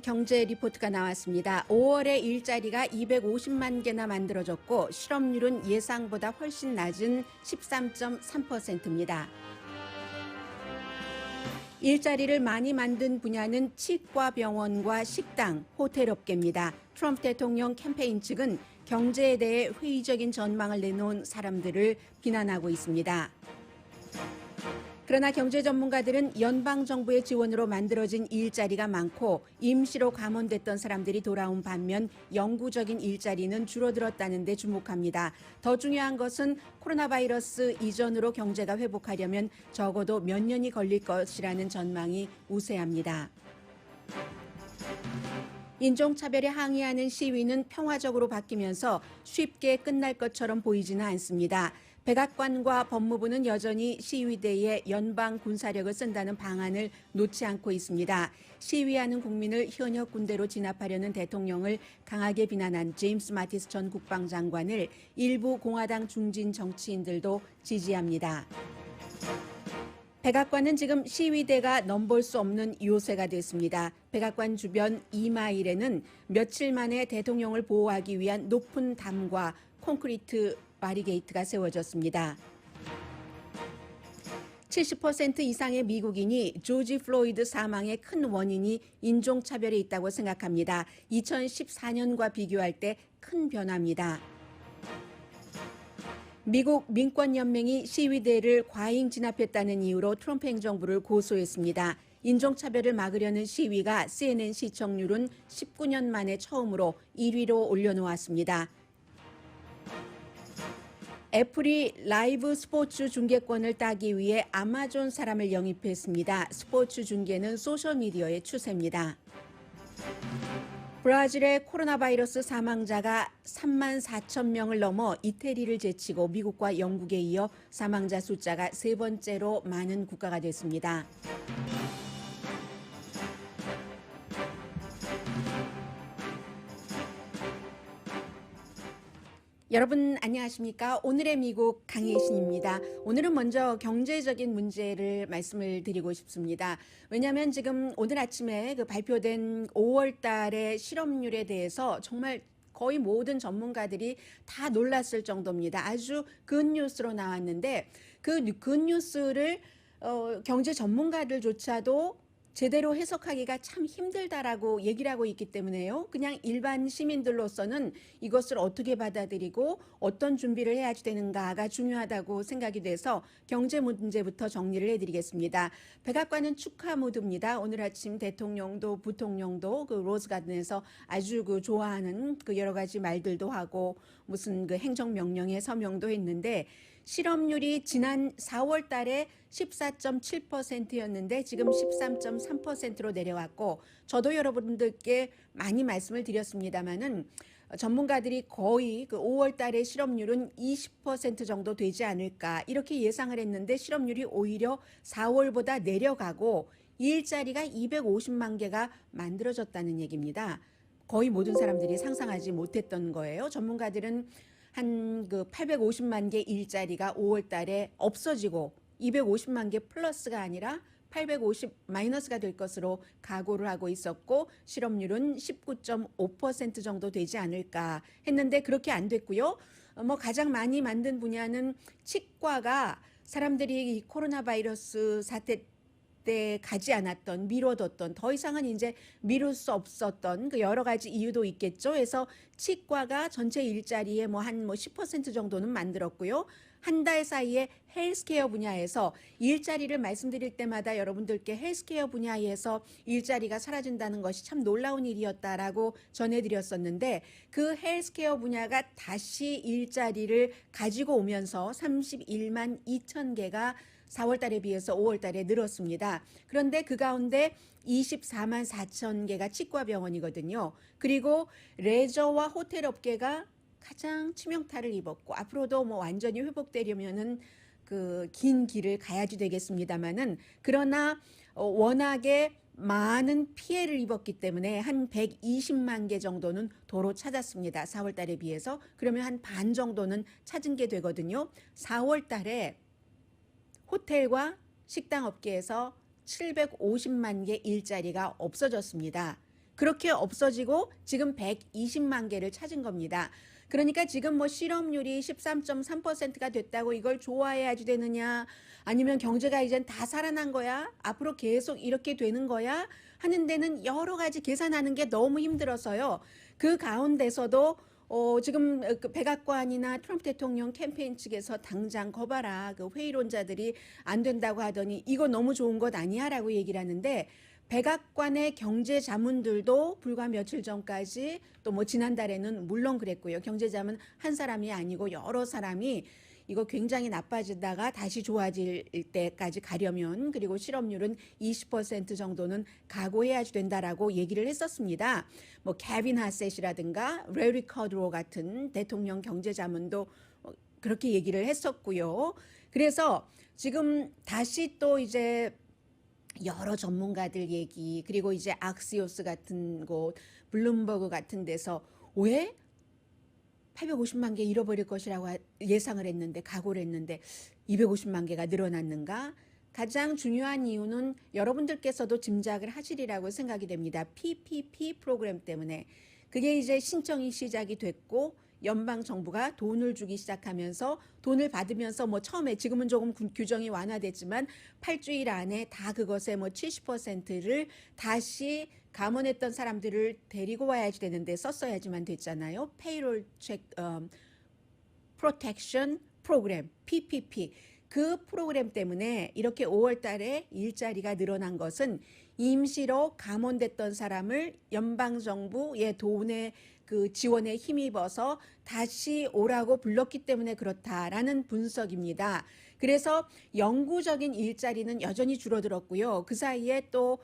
경제 리포트가 나왔습니다. 5월에 일자리가 250만 개나 만들어졌고 실업률은 예상보다 훨씬 낮은 13.3%입니다. 일자리를 많이 만든 분야는 치과 병원과 식당, 호텔 업계입니다. 트럼프 대통령 캠페인 측은 경제에 대해 회의적인 전망을 내놓은 사람들을 비난하고 있습니다. 그러나 경제 전문가들은 연방정부의 지원으로 만들어진 일자리가 많고 임시로 감원됐던 사람들이 돌아온 반면 영구적인 일자리는 줄어들었다는 데 주목합니다. 더 중요한 것은 코로나 바이러스 이전으로 경제가 회복하려면 적어도 몇 년이 걸릴 것이라는 전망이 우세합니다. 인종차별에 항의하는 시위는 평화적으로 바뀌면서 쉽게 끝날 것처럼 보이지는 않습니다. 백악관과 법무부는 여전히 시위대에 연방 군사력을 쓴다는 방안을 놓지 않고 있습니다. 시위하는 국민을 현역 군대로 진압하려는 대통령을 강하게 비난한 제임스 마티스 전 국방장관을 일부 공화당 중진 정치인들도 지지합니다. 백악관은 지금 시위대가 넘볼 수 없는 요새가 됐습니다. 백악관 주변 2마일에는 며칠 만에 대통령을 보호하기 위한 높은 담과 콘크리트 바리게이트가 세워졌습니다. 70% 이상의 미국인이 조지 플로이드 사망의 큰 원인이 인종차별에 있다고 생각합니다. 2014년과 비교할 때 큰 변화입니다. 미국 민권연맹이 시위대를 과잉 진압했다는 이유로 트럼프 행정부를 고소했습니다. 인종차별을 막으려는 시위가 CNN 시청률은 19년 만에 처음으로 1위로 올려놓았습니다. 애플이 라이브 스포츠 중계권을 따기 위해 아마존 사람을 영입했습니다. 스포츠 중계는 소셜미디어의 추세입니다. 브라질의 코로나 바이러스 사망자가 3만 4천 명을 넘어 이태리를 제치고 미국과 영국에 이어 사망자 숫자가 세 번째로 많은 국가가 됐습니다. 여러분 안녕하십니까? 오늘의 미국 강혜신입니다. 오늘은 먼저 경제적인 문제를 말씀을 드리고 싶습니다. 왜냐하면 지금 오늘 아침에 발표된 5월 달의 실업률에 대해서 정말 거의 모든 전문가들이 다 놀랐을 정도입니다. 아주 굿뉴스로 나왔는데 그 굿뉴스를 경제 전문가들조차도 제대로 해석하기가 참 힘들다라고 얘기를 하고 있기 때문에요. 그냥 일반 시민들로서는 이것을 어떻게 받아들이고 어떤 준비를 해야 되는가가 중요하다고 생각이 돼서 경제 문제부터 정리를 해드리겠습니다. 백악관은 축하 모드입니다. 오늘 아침 대통령도 부통령도 그 로즈가든에서 아주 좋아하는 여러 가지 말들도 하고 무슨 행정명령에 서명도 했는데 실업률이 지난 4월 달에 14.7%였는데 지금 13.3%로 내려왔고 저도 여러분들께 많이 말씀을 드렸습니다마는 전문가들이 거의 5월 달의 실업률은 20% 정도 되지 않을까 이렇게 예상을 했는데 실업률이 오히려 4월보다 내려가고 일자리가 250만 개가 만들어졌다는 얘기입니다. 거의 모든 사람들이 상상하지 못했던 거예요. 전문가들은 한 850만 개 일자리가 5월 달에 없어지고 250만 개 플러스가 아니라 850 마이너스가 될 것으로 각오를 하고 있었고 실업률은 19.5% 정도 되지 않을까 했는데 그렇게 안 됐고요. 가장 많이 만든 분야는 치과가 사람들이 이 코로나 바이러스 사태 때 가지 않았던 미뤄뒀던 더 이상은 이제 미룰 수 없었던 여러 가지 이유도 있겠죠. 그래서 치과가 전체 일자리의 한 10% 정도는 만들었고요. 한 달 사이에 헬스케어 분야에서 일자리를 말씀드릴 때마다 여러분들께 헬스케어 분야에서 일자리가 사라진다는 것이 참 놀라운 일이었다라고 전해드렸었는데 그 헬스케어 분야가 다시 일자리를 가지고 오면서 31만 2천 개가 4월 달에 비해서 5월 달에 늘었습니다. 그런데 그 가운데 24만 4천 개가 치과병원이거든요. 그리고 레저와 호텔 업계가 가장 치명타를 입었고 앞으로도 완전히 회복되려면은 긴 길을 가야지 되겠습니다만은 그러나 워낙에 많은 피해를 입었기 때문에 한 120만 개 정도는 도로 찾았습니다. 4월 달에 비해서 그러면 한 반 정도는 찾은 게 되거든요. 4월 달에 호텔과 식당 업계에서 750만 개 일자리가 없어졌습니다. 그렇게 없어지고 지금 120만 개를 찾은 겁니다. 그러니까 지금 뭐 실업률이 13.3%가 됐다고 이걸 좋아해야지 되느냐, 아니면 경제가 이젠 다 살아난 거야? 앞으로 계속 이렇게 되는 거야? 하는 데는 여러 가지 계산하는 게 너무 힘들어서요. 그 가운데서도 지금 그 백악관이나 트럼프 대통령 캠페인 측에서 당장 거봐라, 그 회의론자들이 안 된다고 하더니 이거 너무 좋은 것 아니야라고 얘기를 하는데, 백악관의 경제 자문들도 불과 며칠 전까지, 또 뭐 지난달에는 물론 그랬고요. 경제 자문 한 사람이 아니고 여러 사람이 이거 굉장히 나빠지다가 다시 좋아질 때까지 가려면, 그리고 실업률은 20% 정도는 각오해야지 된다라고 얘기를 했었습니다. 뭐 케빈 하셋이라든가 레리 커드로 같은 대통령 경제 자문도 그렇게 얘기를 했었고요. 그래서 지금 다시 또 이제 여러 전문가들 얘기, 그리고 이제 악시오스 같은 곳, 블룸버그 같은 데서 왜 850만 개 잃어버릴 것이라고 예상을 했는데, 각오를 했는데 250만 개가 늘어났는가? 가장 중요한 이유는 여러분들께서도 짐작을 하시리라고 생각이 됩니다. PPP 프로그램 때문에. 그게 이제 신청이 시작이 됐고, 연방 정부가 돈을 주기 시작하면서, 돈을 받으면서 뭐 처음에, 지금은 조금 규정이 완화됐지만 8주일 안에 다 그것의 뭐 70%를 다시 감원했던 사람들을 데리고 와야지 되는데 썼어야지만 됐잖아요. 페이롤 책 프로텍션 프로그램 PPP. 그 프로그램 때문에 이렇게 5월 달에 일자리가 늘어난 것은 임시로 감원됐던 사람을 연방정부의 돈의 그 지원에 힘입어서 다시 오라고 불렀기 때문에 그렇다라는 분석입니다. 그래서 영구적인 일자리는 여전히 줄어들었고요. 그 사이에 또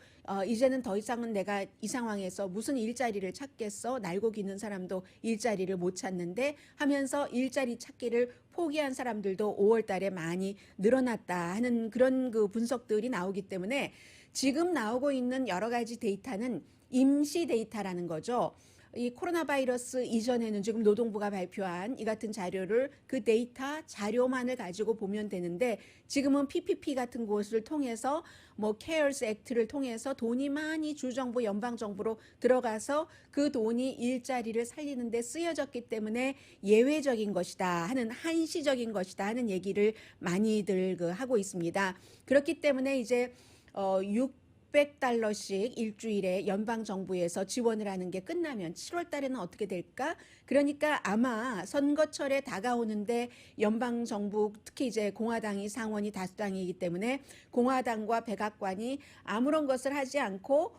이제는 더 이상은 내가 이 상황에서 무슨 일자리를 찾겠어? 날고 기는 사람도 일자리를 못 찾는데 하면서 일자리 찾기를 포기한 사람들도 5월 달에 많이 늘어났다 하는 그런 그 분석들이 나오기 때문에, 지금 나오고 있는 여러 가지 데이터는 임시 데이터라는 거죠. 이 코로나 바이러스 이전에는 지금 노동부가 발표한 이 같은 자료를, 그 데이터 자료만을 가지고 보면 되는데, 지금은 PPP 같은 곳을 통해서 뭐 CARES 액트를 통해서 돈이 많이 주정부 연방정부로 들어가서 그 돈이 일자리를 살리는 데 쓰여졌기 때문에 예외적인 것이다 하는, 한시적인 것이다 하는 얘기를 많이들 하고 있습니다. 그렇기 때문에 이제 600달러씩 일주일에 연방정부에서 지원을 하는 게 끝나면 7월 달에는 어떻게 될까? 그러니까 아마 선거철에 다가오는데 연방정부, 특히 이제 공화당이 상원이 다수당이기 때문에 공화당과 백악관이 아무런 것을 하지 않고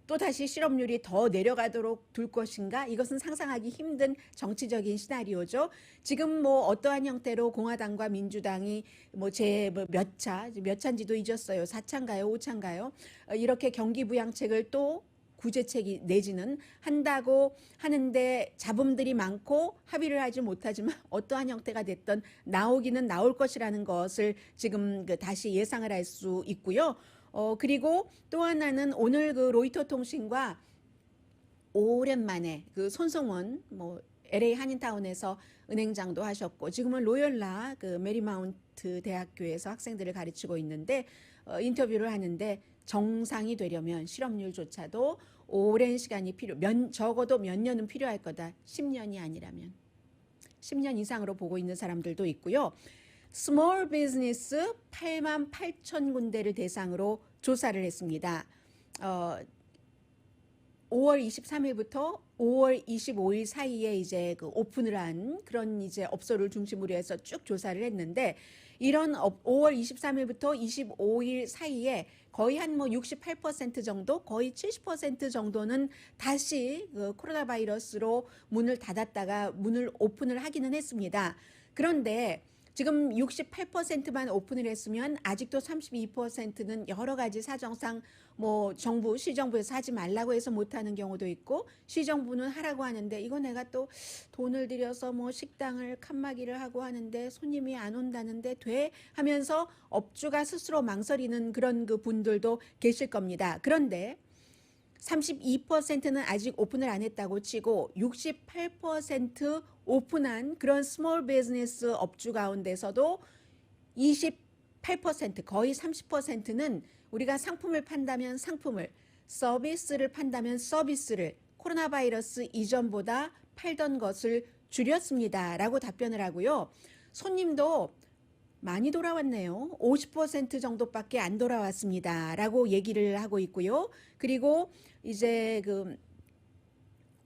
또다시 실업률이 더 내려가도록 둘 것인가? 이것은 상상하기 힘든 정치적인 시나리오죠. 지금 뭐 어떠한 형태로 공화당과 민주당이 뭐 몇 차인지도 잊었어요. 4차인가요? 5차인가요? 이렇게 경기부양책을 또 구제책이 내지는 한다고 하는데 잡음들이 많고 합의를 하지 못하지만 어떠한 형태가 됐든 나오기는 나올 것이라는 것을 지금 다시 예상을 할 수 있고요. 그리고 또 하나는 오늘 그 로이터 통신과 오랜만에 그 손성원 뭐 LA 한인타운에서 은행장도 하셨고, 지금은 로열라 그 메리마운트 대학교에서 학생들을 가르치고 있는데 인터뷰를 하는데, 정상이 되려면 실업률조차도 오랜 시간이 적어도 몇 년은 필요할 거다. 10년이 아니라면 10년 이상으로 보고 있는 사람들도 있고요. 스몰 비즈니스 8만 8천 군데를 대상으로 조사를 했습니다. 5월 23일부터 5월 25일 사이에 이제 그 오픈을 한 그런 이제 업소를 중심으로 해서 쭉 조사를 했는데, 이런 5월 23일부터 25일 사이에 거의 한 뭐 68% 정도, 거의 70% 정도는 다시 그 코로나 바이러스로 문을 닫았다가 문을 오픈을 하기는 했습니다. 그런데 지금 68%만 오픈을 했으면 아직도 32%는 여러 가지 사정상 뭐 시정부에서 하지 말라고 해서 못하는 경우도 있고, 시정부는 하라고 하는데 이거 내가 또 돈을 들여서 뭐 식당을 칸막이를 하고 하는데 손님이 안 온다는데 돼? 하면서 업주가 스스로 망설이는 그런 그 분들도 계실 겁니다. 그런데 32%는 아직 오픈을 안 했다고 치고 68% 오픈한 그런 스몰 비즈니스 업주 가운데서도 28%, 거의 30%는 우리가 상품을 판다면 상품을, 서비스를 판다면 서비스를 코로나 바이러스 이전보다 팔던 것을 줄였습니다. 라고 답변을 하고요. 손님도 많이 돌아왔네요. 50% 정도밖에 안 돌아왔습니다. 라고 얘기를 하고 있고요. 그리고 이제 그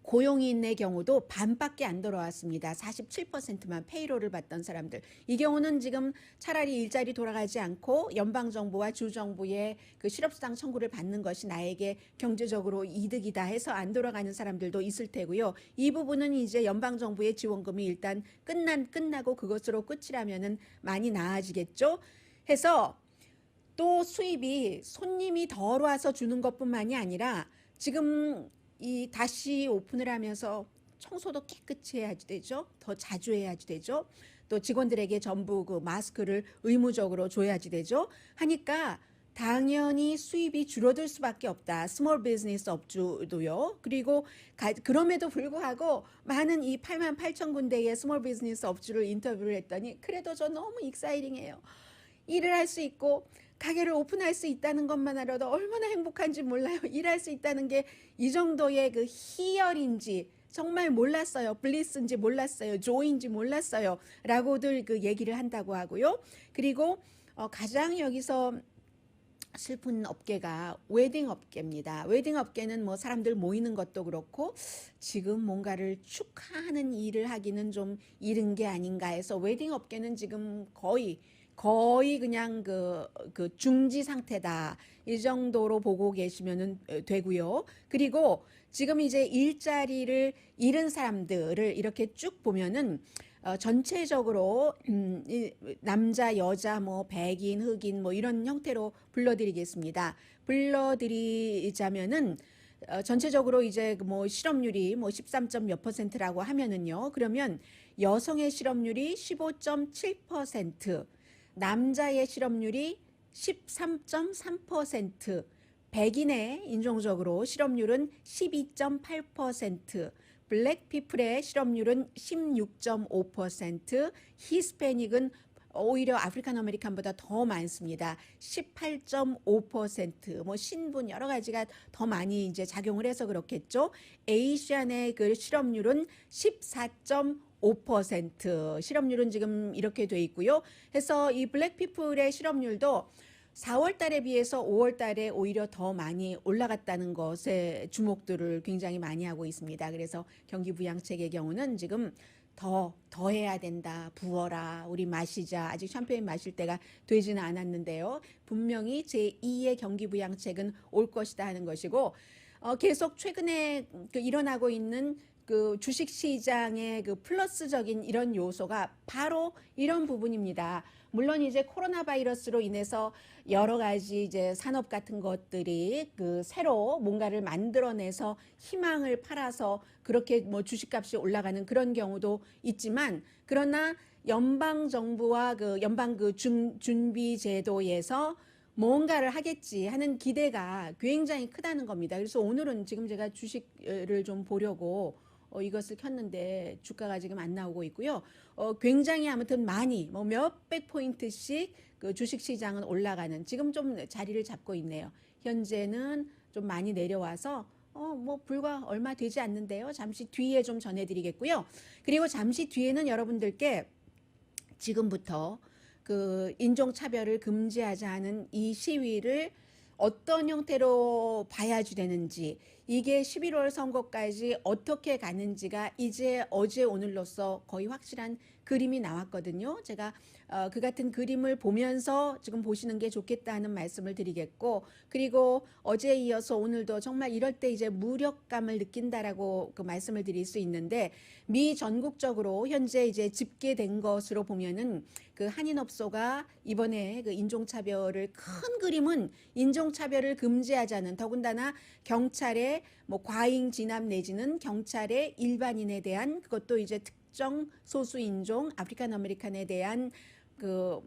고용인의 경우도 반밖에 안 돌아왔습니다. 47%만 페이로를 받던 사람들. 이 경우는 지금 차라리 일자리 돌아가지 않고 연방정부와 주정부의 그 실업수당 청구를 받는 것이 나에게 경제적으로 이득이다 해서 안 돌아가는 사람들도 있을 테고요. 이 부분은 이제 연방정부의 지원금이 일단 끝나고 그것으로 끝이라면은 많이 나아지겠죠. 해서 또 수입이 손님이 덜 와서 주는 것뿐만이 아니라 지금 이 다시 오픈을 하면서 청소도 깨끗이 해야지 되죠. 더 자주 해야지 되죠. 또 직원들에게 전부 그 마스크를 의무적으로 줘야지 되죠. 하니까 당연히 수입이 줄어들 수밖에 없다. 스몰 비즈니스 업주도요. 그리고 그럼에도 불구하고 많은 이 8만 8천 군데의 스몰 비즈니스 업주를 인터뷰를 했더니 그래도 저 너무 익사이링해요. 일을 할 수 있고 가게를 오픈할 수 있다는 것만으로도 얼마나 행복한지 몰라요. 일할 수 있다는 게 이 정도의 그 희열인지 정말 몰랐어요. 블리스인지 몰랐어요. 조인지 몰랐어요. 라고들 그 얘기를 한다고 하고요. 그리고 가장 여기서 슬픈 업계가 웨딩 업계입니다. 웨딩 업계는 뭐 사람들 모이는 것도 그렇고 지금 뭔가를 축하하는 일을 하기는 좀 이른 게 아닌가 해서 웨딩 업계는 지금 거의 그냥 그 중지 상태다. 이 정도로 보고 계시면 되고요. 그리고 지금 이제 일자리를 잃은 사람들을 이렇게 쭉 보면은 전체적으로 남자, 여자, 뭐 백인, 흑인 뭐 이런 형태로 불러드리겠습니다. 불러드리자면은 전체적으로 이제 뭐 실업률이 뭐 13점 몇 %라고 하면은요. 그러면 여성의 실업률이 15.7%, 남자의 실업률이 13.3%, 백인의 인종적으로 실업률은 12.8%, 블랙 피플의 실업률은 16.5%, 히스패닉은 오히려 아프리칸 아메리칸보다 더 많습니다. 18.5%, 뭐 신분 여러 가지가 더 많이 이제 작용을 해서 그렇겠죠. 에이시안의 그 실업률은 14.5%, 실업률은 지금 이렇게 돼 있고요. 해서 이 블랙 피플의 실업률도 4월 달에 비해서 5월 달에 오히려 더 많이 올라갔다는 것에 주목들을 굉장히 많이 하고 있습니다. 그래서 경기부양책의 경우는 지금 더 해야 된다. 부어라. 우리 마시자. 아직 샴페인 마실 때가 되지는 않았는데요. 분명히 제2의 경기부양책은 올 것이다 하는 것이고 계속 최근에 일어나고 있는 그 주식시장의 그 플러스적인 이런 요소가 바로 이런 부분입니다. 물론 이제 코로나 바이러스로 인해서 여러 가지 이제 산업 같은 것들이 그 새로 뭔가를 만들어내서 희망을 팔아서 그렇게 뭐 주식값이 올라가는 그런 경우도 있지만 그러나 연방 정부와 그 연방 그 준비 제도에서 뭔가를 하겠지 하는 기대가 굉장히 크다는 겁니다. 그래서 오늘은 지금 제가 주식을 좀 보려고 이것을 켰는데 주가가 지금 안 나오고 있고요. 굉장히 아무튼 많이 뭐 몇백 포인트씩 그 주식 시장은 올라가는 지금 좀 자리를 잡고 있네요. 현재는 좀 많이 내려와서 뭐 불과 얼마 되지 않는데요. 잠시 뒤에 좀 전해드리겠고요. 그리고 잠시 뒤에는 여러분들께 지금부터 그 인종차별을 금지하자 하는 이 시위를 어떤 형태로 봐야지 되는지, 이게 11월 선거까지 어떻게 가는지가 이제 어제 오늘로써 거의 확실한 그림이 나왔거든요. 제가 그 같은 그림을 보면서 지금 보시는 게 좋겠다는 말씀을 드리겠고, 그리고 어제에 이어서 오늘도 정말 이럴 때 이제 무력감을 느낀다라고 그 말씀을 드릴 수 있는데, 미 전국적으로 현재 이제 집계된 것으로 보면은 그 한인업소가 이번에 그 인종차별을 큰 그림은 인종차별을 금지하자는, 더군다나 경찰의 뭐 과잉 진압 내지는 경찰의 일반인에 대한, 그것도 이제 특정 소수인종 아프리칸 아메리칸에 대한 그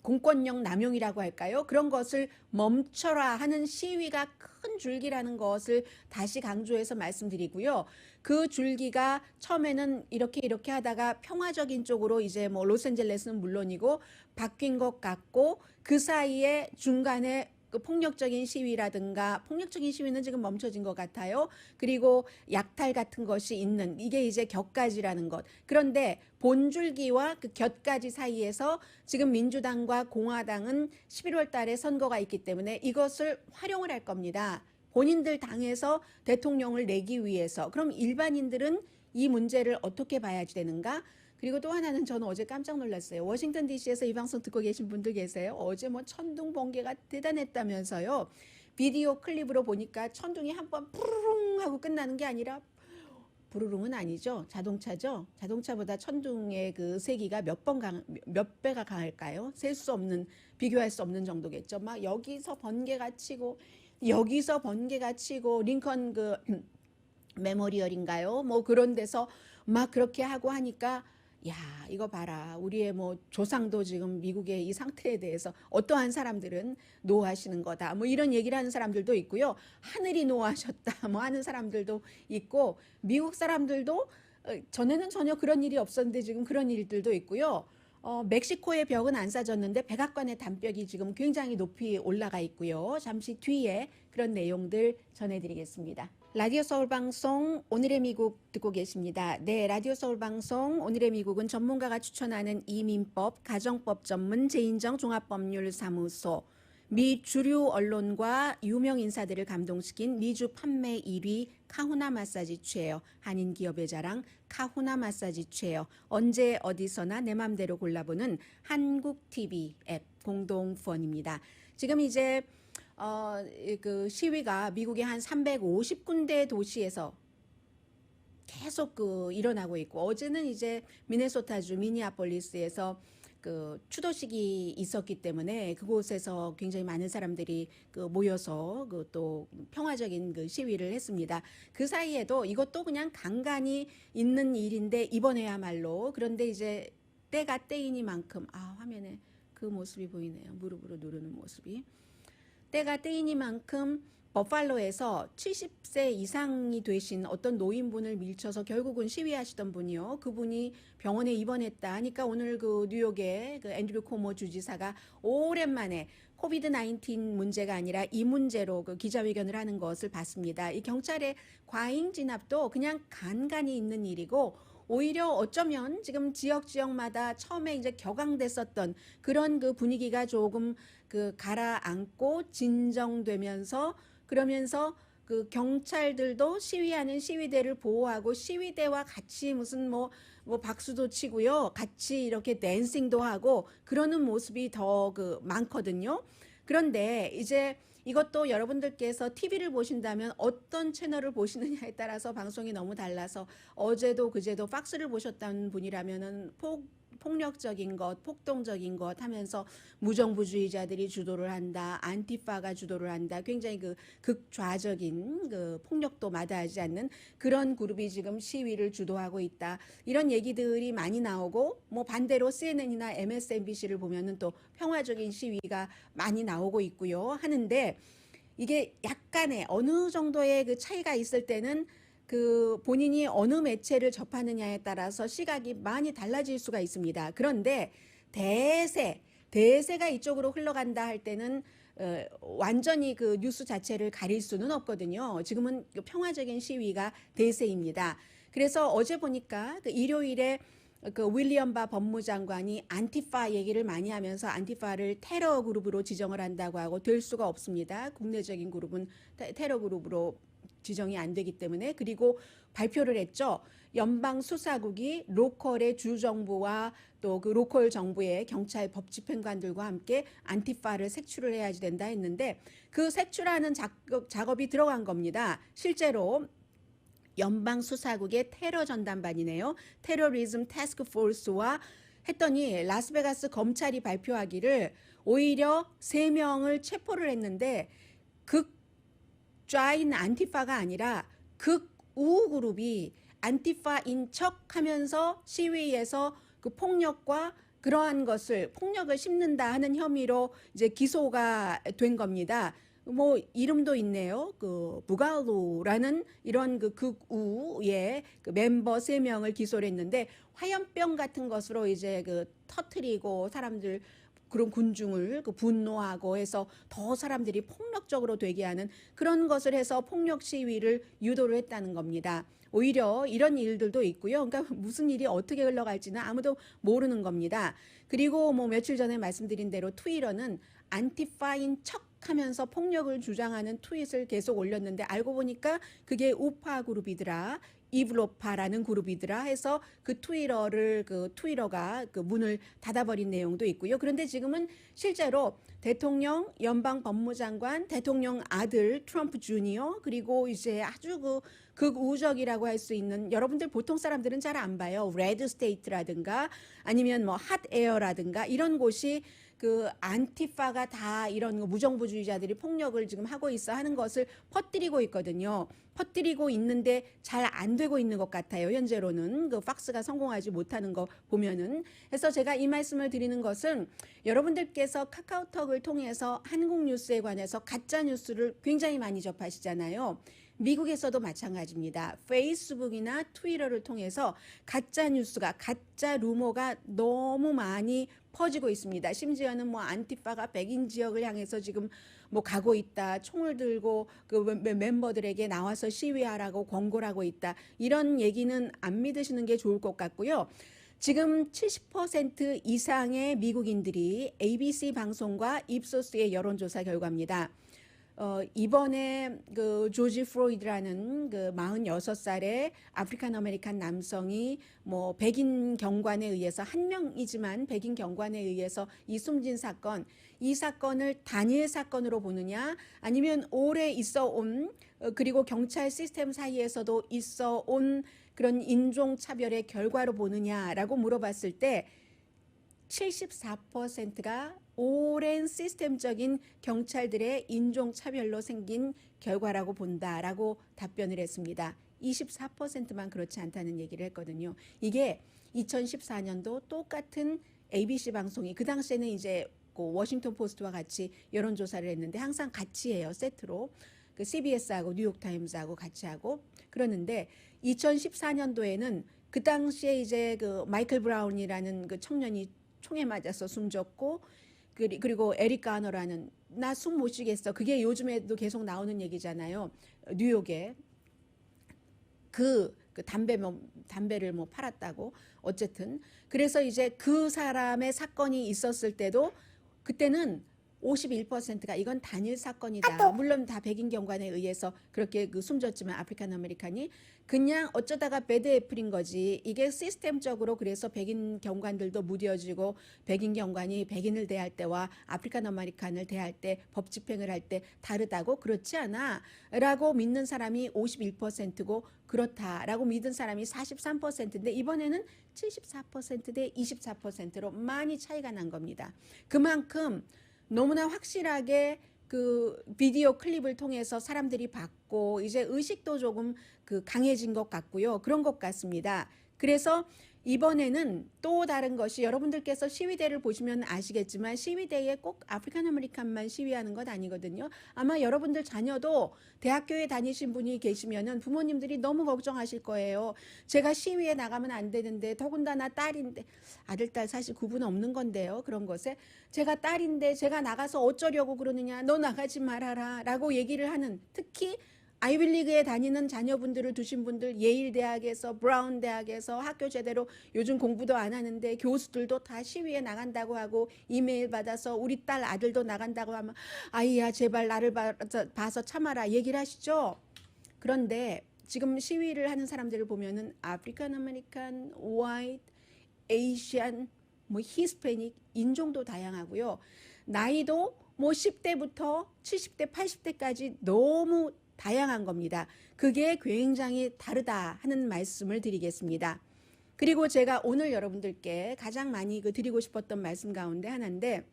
공권력 남용이라고 할까요? 그런 것을 멈춰라 하는 시위가 큰 줄기라는 것을 다시 강조해서 말씀드리고요. 그 줄기가 처음에는 이렇게 하다가 평화적인 쪽으로 이제 뭐 로스앤젤레스는 물론이고 바뀐 것 같고, 그 사이에 중간에 그 폭력적인 시위라든가 폭력적인 시위는 지금 멈춰진 것 같아요. 그리고 약탈 같은 것이 있는 이게 이제 격가지라는 것. 그런데 본줄기와 그 곁가지 사이에서 지금 민주당과 공화당은 11월 달에 선거가 있기 때문에 이것을 활용을 할 겁니다. 본인들 당에서 대통령을 내기 위해서. 그럼 일반인들은 이 문제를 어떻게 봐야지 되는가? 그리고 또 하나는 저는 어제 깜짝 놀랐어요. 워싱턴 DC에서 이 방송 듣고 계신 분들 계세요? 어제 뭐 천둥 번개가 대단했다면서요. 비디오 클립으로 보니까 천둥이 한번 푸르릉 하고 끝나는 게 아니라 부르릉은 아니죠. 자동차죠. 자동차보다 천둥의 그 세기가 몇 배가 강할까요? 셀 수 없는, 비교할 수 없는 정도겠죠. 막 여기서 번개가 치고 여기서 번개가 치고 링컨 그 메모리얼인가요? 뭐 그런 데서 막 그렇게 하고 하니까 야, 이거 봐라. 우리의 뭐 조상도 지금 미국의 이 상태에 대해서 어떠한 사람들은 노하시는 거다. 뭐 이런 얘기를 하는 사람들도 있고요. 하늘이 노하셨다. 뭐 하는 사람들도 있고 미국 사람들도 전에는 전혀 그런 일이 없었는데 지금 그런 일들도 있고요. 멕시코의 벽은 안 쌓아졌는데 백악관의 담벽이 지금 굉장히 높이 올라가 있고요. 잠시 뒤에 그런 내용들 전해드리겠습니다. 라디오 서울 방송 오늘의 미국 듣고 계십니다. 네, 라디오 서울 방송 오늘의 미국은 전문가가 추천하는 이민법, 가정법 전문 제인정 종합법률사무소, 미 주류 언론과 유명 인사들을 감동시킨 미주 판매 1위 카후나 마사지 체어, 한인 기업의 자랑 카후나 마사지 체어, 언제 어디서나 내 맘대로 골라보는 한국 TV 앱 공동 후원입니다. 지금 이제 그 시위가 미국의 한 350군데 도시에서 계속 일어나고 있고 어제는 이제 미네소타주 미니아폴리스에서 그 추도식이 있었기 때문에 그곳에서 굉장히 많은 사람들이 모여서 또 평화적인 그 시위를 했습니다. 그 사이에도 이것도 그냥 간간이 있는 일인데 이번에야말로 그런데 이제 때가 때이니만큼 화면에 그 모습이 보이네요. 무릎으로 누르는 모습이. 때가 때이니만큼 버팔로에서 70세 이상이 되신 어떤 노인분을 밀쳐서 결국은 시위하시던 분이요. 그분이 병원에 입원했다 하니까 오늘 그 뉴욕의 그 앤드류 코모 주지사가 오랜만에 코비드 19 문제가 아니라 이 문제로 그 기자회견을 하는 것을 봤습니다. 이 경찰의 과잉 진압도 그냥 간간이 있는 일이고 오히려 어쩌면 지금 지역마다 처음에 이제 격앙됐었던 그런 그 분위기가 조금 가라앉고 진정되면서 그러면서 그 경찰들도 시위하는 시위대를 보호하고 시위대와 같이 무슨 뭐 박수도 치고요. 같이 이렇게 댄싱도 하고 그러는 모습이 더 많거든요. 그런데 이제 이것도 여러분들께서 TV를 보신다면 어떤 채널을 보시느냐에 따라서 방송이 너무 달라서 어제도 그제도 팍스를 보셨다는 분이라면은 폭력적인 것, 폭동적인 것 하면서 무정부주의자들이 주도를 한다, 안티파가 주도를 한다, 굉장히 극좌적인 폭력도 마다하지 않는 그런 그룹이 지금 시위를 주도하고 있다. 이런 얘기들이 많이 나오고 뭐 반대로 CNN이나 MSNBC를 보면은 또 평화적인 시위가 많이 나오고 있고요. 하는데 이게 약간의 어느 정도의 그 차이가 있을 때는 본인이 어느 매체를 접하느냐에 따라서 시각이 많이 달라질 수가 있습니다. 그런데 대세가 이쪽으로 흘러간다 할 때는 완전히 그 뉴스 자체를 가릴 수는 없거든요. 지금은 평화적인 시위가 대세입니다. 그래서 어제 보니까 일요일에 윌리엄 바 법무장관이 안티파 얘기를 많이 하면서 안티파를 테러 그룹으로 지정을 한다고 하고 될 수가 없습니다. 국내적인 그룹은 테러 그룹으로 지정이 안 되기 때문에. 그리고 발표를 했죠. 연방 수사국이 로컬의 주정부와 또 그 로컬 정부의 경찰 법집행관들과 함께 안티파를 색출을 해야지 된다 했는데 그 색출하는 작업이 들어간 겁니다. 실제로 연방 수사국의 테러 전담반이네요. 테러리즘 태스크 포스와 했더니 라스베가스 검찰이 발표하기를 오히려 3명을 체포를 했는데 극좌인 안티파가 아니라 극우 그룹이 안티파인 척하면서 시위에서 그 폭력과 그러한 것을 폭력을 심는다 하는 혐의로 이제 기소가 된 겁니다. 뭐 이름도 있네요. 부갈루라는 이런 극우의 멤버 3명을 기소를 했는데 화염병 같은 것으로 이제 터트리고 사람들 그런 군중을 분노하고 해서 더 사람들이 폭력적으로 되게 하는 그런 것을 해서 폭력 시위를 유도를 했다는 겁니다. 오히려 이런 일들도 있고요. 그러니까 무슨 일이 어떻게 흘러갈지는 아무도 모르는 겁니다. 그리고 뭐 며칠 전에 말씀드린 대로 트위터는 안티파인 척 하면서 폭력을 주장하는 트윗을 계속 올렸는데 알고 보니까 그게 우파 그룹이더라. 이블로파라는 그룹이더라 해서 그 트위터가 그 문을 닫아버린 내용도 있고요. 그런데 지금은 실제로 대통령, 연방 법무장관, 대통령 아들 트럼프 주니어 그리고 이제 아주 극우적이라고 할 수 있는 여러분들 보통 사람들은 잘 안 봐요. 레드 스테이트라든가 아니면 뭐 핫에어라든가 이런 곳이 그 안티파가 다 이런 무정부주의자들이 폭력을 지금 하고 있어 하는 것을 퍼뜨리고 있거든요. 퍼뜨리고 있는데 잘 안 되고 있는 것 같아요. 현재로는 그 팍스가 성공하지 못하는 거 보면은. 그래서 제가 이 말씀을 드리는 것은 여러분들께서 카카오톡을 통해서 한국 뉴스에 관해서 가짜 뉴스를 굉장히 많이 접하시잖아요. 미국에서도 마찬가지입니다. 페이스북이나 트위터를 통해서 가짜 뉴스가 가짜 루머가 너무 많이 퍼지고 있습니다. 심지어는 뭐 안티파가 백인 지역을 향해서 지금 뭐 가고 있다. 총을 들고 그 멤버들에게 나와서 시위하라고 권고를 하고 있다. 이런 얘기는 안 믿으시는 게 좋을 것 같고요. 지금 70% 이상의 미국인들이 ABC 방송과 입소스의 여론조사 결과입니다. 이번에 그 조지 플로이드라는 그 46살의 아프리칸 아메리칸 남성이 뭐 백인 경관에 의해서 한 명이지만 백인 경관에 의해서 이 숨진 사건, 이 사건을 단일 사건으로 보느냐 아니면 오래 있어 온 그리고 경찰 시스템 사이에서도 있어 온 그런 인종차별의 결과로 보느냐라고 물어봤을 때 74%가 오랜 시스템적인 경찰들의 인종차별로 생긴 결과라고 본다라고 답변을 했습니다. 24%만 그렇지 않다는 얘기를 했거든요. 이게 2014년도 똑같은 ABC 방송이 그 당시에는 이제 그 워싱턴 포스트와 같이 여론조사를 했는데 항상 같이 해요. 세트로. 그 CBS하고 뉴욕타임즈하고 같이 하고 그러는데 2014년도에는 그 당시에 이제 그 마이클 브라운이라는 그 청년이 총에 맞아서 숨졌고 그리고 에릭 가너라는 나 숨 못 쉬겠어. 그게 요즘에도 계속 나오는 얘기잖아요. 뉴욕에 그 담배를 뭐 팔았다고 어쨌든 그래서 이제 그 사람의 사건이 있었을 때도 그때는 51%가 이건 단일 사건이다. 물론 다 백인 경관에 의해서 그렇게 숨졌지만 아프리칸 아메리칸이 그냥 어쩌다가 배드 애플인 거지. 이게 시스템적으로 그래서 백인 경관들도 무뎌지고 백인 경관이 백인을 대할 때와 아프리칸 아메리칸을 대할 때 법 집행을 할 때 다르다고 그렇지 않아 라고 믿는 사람이 51%고 그렇다라고 믿은 사람이 43%인데 이번에는 74%대 24%로 많이 차이가 난 겁니다. 그만큼 너무나 확실하게 그 비디오 클립을 통해서 사람들이 봤고 이제 의식도 조금 그 강해진 것 같고요. 그런 것 같습니다. 그래서 이번에는 또 다른 것이 여러분들께서 시위대를 보시면 아시겠지만 시위대에 꼭 아프리칸 아메리칸만 시위하는 것 아니거든요. 아마 여러분들 자녀도 대학교에 다니신 분이 계시면은 부모님들이 너무 걱정하실 거예요. 제가 시위에 나가면 안 되는데 더군다나 딸인데 아들 딸 사실 구분 없는 건데요. 그런 것에 제가 딸인데 제가 나가서 어쩌려고 그러느냐 너 나가지 말아라 라고 얘기를 하는 특히 아이빌리그에 다니는 자녀분들을 두신 분들 예일 대학에서 브라운 대학에서 학교 제대로 요즘 공부도 안 하는데 교수들도 다 시위에 나간다고 하고 이메일 받아서 우리 딸 아들도 나간다고 하면 아이야 제발 나를 봐서 참아라 얘기를 하시죠. 그런데 지금 시위를 하는 사람들을 보면은 아프리칸 아메리칸, 화이트, 에이시안, 뭐 히스패닉 인종도 다양하고요. 나이도 뭐 10대부터 70대, 80대까지 너무 다양한 겁니다. 그게 굉장히 다르다 하는 말씀을 드리겠습니다. 그리고 제가 오늘 여러분들께 가장 많이 드리고 싶었던 말씀 가운데 하나인데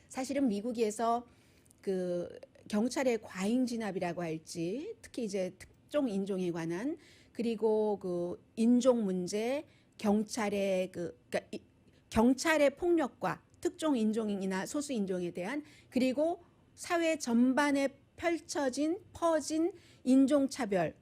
사실은 미국에서 그 경찰의 과잉 진압이라고 할지 특히 이제 특정 인종에 관한 그리고 그 인종 문제 경찰의 그러니까 경찰의 폭력과 특정 인종이나 소수 인종에 대한 그리고 사회 전반에 펼쳐진 퍼진 인종차별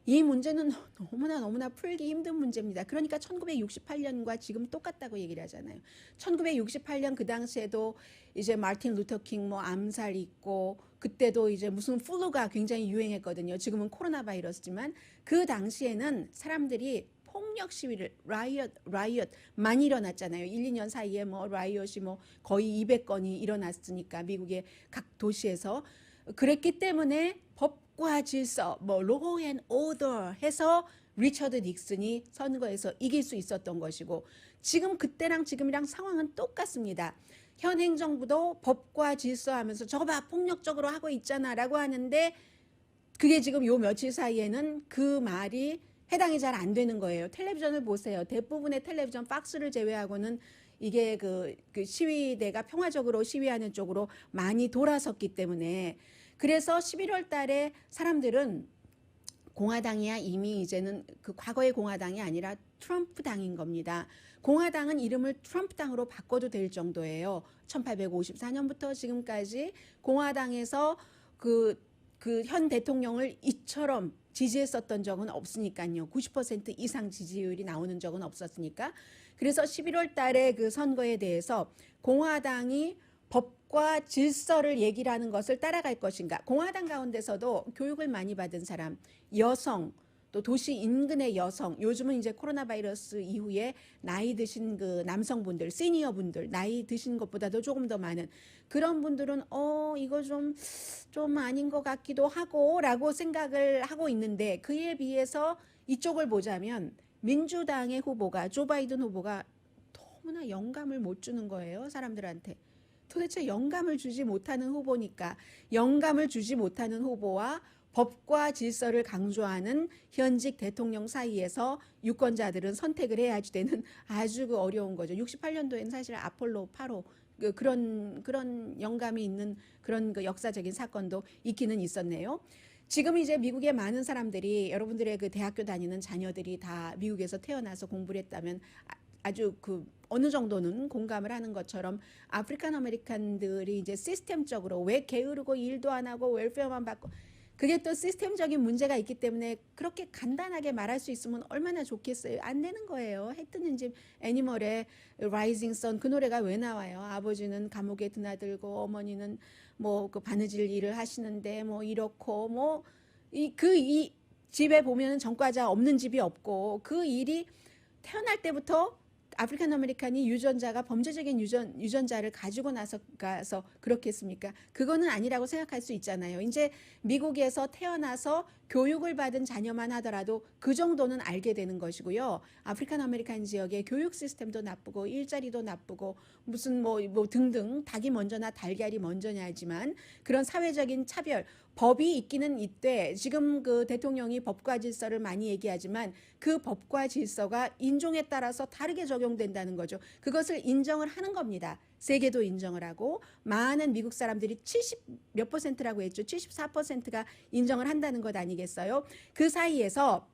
이 문제는 너무나 풀기 힘든 문제입니다. 그러니까 1968년과 지금 똑같다고 얘기를 하잖아요. 1968년 그 당시에도 이제 마틴 루터 킹 뭐 암살 있고 그때도 이제 무슨 플루가 굉장히 유행했거든요. 지금은 코로나 바이러스지만 그 당시에는 사람들이 폭력 시위를 라이엇 많이 일어났잖아요. 1, 2년 사이에 뭐 라이엇이 뭐 거의 200건이 일어났으니까 미국의 각 도시에서 그랬기 때문에 법과 질서, 뭐 law and order 해서 리처드 닉슨이 선거에서 이길 수 있었던 것이고 지금 그때랑 지금이랑 상황은 똑같습니다. 현 행정부도 법과 질서 하면서 저거 봐 폭력적으로 하고 있잖아 라고 하는데 그게 지금 요 며칠 사이에는 그 말이 해당이 잘 안 되는 거예요. 텔레비전을 보세요. 대부분의 텔레비전 박스를 제외하고는 이게 그 시위대가 평화적으로 시위하는 쪽으로 많이 돌아섰기 때문에 그래서 11월 달에 사람들은 공화당이야 이미 이제는 그 과거의 공화당이 아니라 트럼프 당인 겁니다. 공화당은 이름을 트럼프 당으로 바꿔도 될 정도예요. 1854년부터 지금까지 공화당에서 그 현 대통령을 이처럼 지지했었던 적은 없으니까요. 90% 이상 지지율이 나오는 적은 없었으니까. 그래서 11월 달에 그 선거에 대해서 공화당이 법과 질서를 얘기를 하는 것을 따라갈 것인가. 공화당 가운데서도 교육을 많이 받은 사람, 여성, 또 도시 인근의 여성, 요즘은 이제 코로나 바이러스 이후에 나이 드신 그 남성분들, 시니어 분들, 나이 드신 것보다도 조금 더 많은 그런 분들은 이거 좀 아닌 것 같기도 하고 라고 생각을 하고 있는데 그에 비해서 이쪽을 보자면 민주당의 후보가 조 바이든 후보가 너무나 영감을 못 주는 거예요. 사람들한테. 도대체 영감을 주지 못하는 후보니까 영감을 주지 못하는 후보와 법과 질서를 강조하는 현직 대통령 사이에서 유권자들은 선택을 해야지 되는 아주 그 어려운 거죠. 68년도에는 사실 아폴로 8호 그런 영감이 있는 그런 그 역사적인 사건도 있기는 있었네요. 지금 이제 미국의 많은 사람들이 여러분들의 그 대학교 다니는 자녀들이 다 미국에서 태어나서 공부를 했다면 아주 그 어느 정도는 공감을 하는 것처럼 아프리칸 아메리칸들이 이제 시스템적으로 왜 게으르고 일도 안 하고 웰페어만 받고 그게 또 시스템적인 문제가 있기 때문에 그렇게 간단하게 말할 수 있으면 얼마나 좋겠어요. 안 되는 거예요. 해 뜨는 집 애니멀의 라이징 선 그 노래가 왜 나와요. 아버지는 감옥에 드나들고 어머니는 뭐 그 바느질 일을 하시는데 뭐 이렇고 뭐 이 집에 보면은 전과자 없는 집이 없고 그 일이 태어날 때부터 아프리칸 아메리칸이 유전자가 범죄적인 유전자를 가지고 나서 가서 그렇겠습니까? 그거는 아니라고 생각할 수 있잖아요. 이제 미국에서 태어나서 교육을 받은 자녀만 하더라도 그 정도는 알게 되는 것이고요. 아프리칸 아메리칸 지역의 교육 시스템도 나쁘고 일자리도 나쁘고 무슨 뭐 등등 닭이 먼저나 달걀이 먼저냐지만 그런 사회적인 차별 법이 있기는 있대. 지금 그 대통령이 법과 질서를 많이 얘기하지만 그 법과 질서가 인종에 따라서 다르게 적용된다는 거죠. 그것을 인정을 하는 겁니다. 세계도 인정을 하고 많은 미국 사람들이 70 몇 %라고 했죠. 74%가 인정을 한다는 것 아니겠어요? 그 사이에서